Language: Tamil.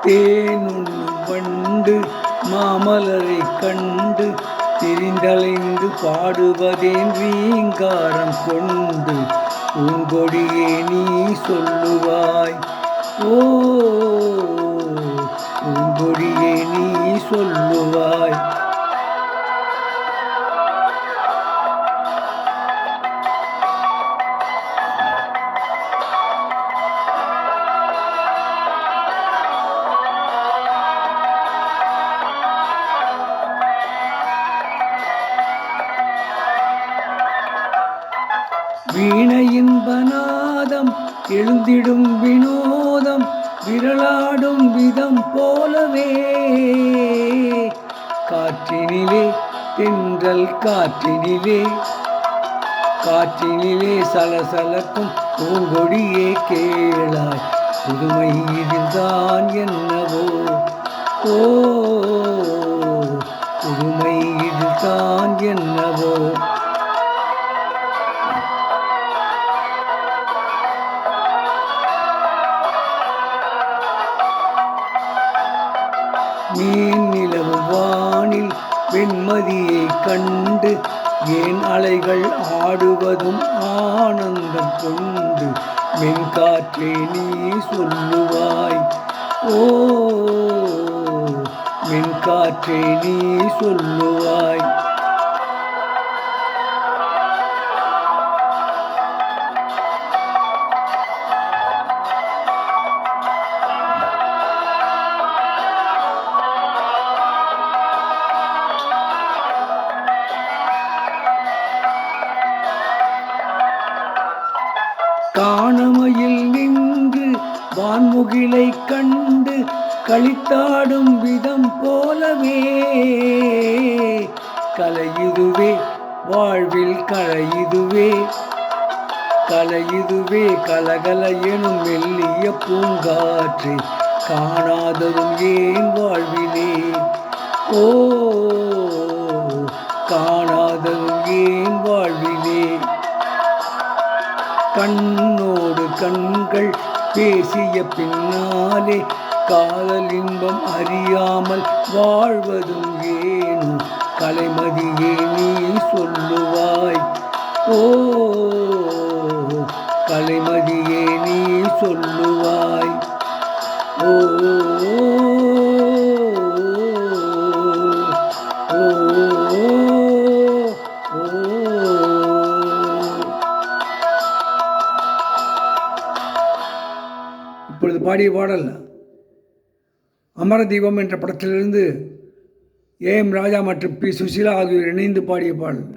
தேனுண்ணும் வண்டு மாமலரை கண்டு திரிந்தலைந்து பாடுவதேன் ரீங்காரம் கொண்டு பூங்கொடியே நீ சொல்லுவாய். ஓ பூங்கொடியே நீ சொல்லுவாய். வீணையின் பநாதம் எழுந்திடும் வினோதம் விரலாடும் விதம் போலவே காற்றினிலே தென்றல் காற்றினிலே சலசலக்கும் பூங்கொடியே கேளாய். புதுமை இதில்தான் என்னவோ. ஓ புதுமை இதில்தான் என்னவோ. மீன் நிலவும் வானில் வெண்மதியை கண்டு ஏன் அலைகள் ஆடுவதும் ஆனந்தம் கொண்டு மென்காற்றே நீ சொல்லுவாய். ஓ மென்காற்றே நீ சொல்லுவாய். காணமையில் நின்று வான்முகிலை கண்டு களித்தாடும் விதம் போலவே கலையுதுவே வாழ்வில் கலையுதுவே கலகல எனும் மெல்லிய பூங்காற்று காணாததும் ஏன் வாழ்விலே. ஓ காணாததும் ஏன் வாழ்விலே. கண்ணோடு கண்கள் பேசிய பின்னாலே காதல் இன்பம் அறியாமல் வாழ்வதும் ஏனோ கலைமதியே நீ சொல்லுவாய். ஓ கலைமதியே நீ சொல்லுவாய். ஓ இப்பொழுது பாடிய பாடல் அமரதீபம் என்ற படத்திலிருந்து ஏஎம் ராஜா மற்றும் பி சுசீலா ஆகியோர் இணைந்து பாடிய பாடல்.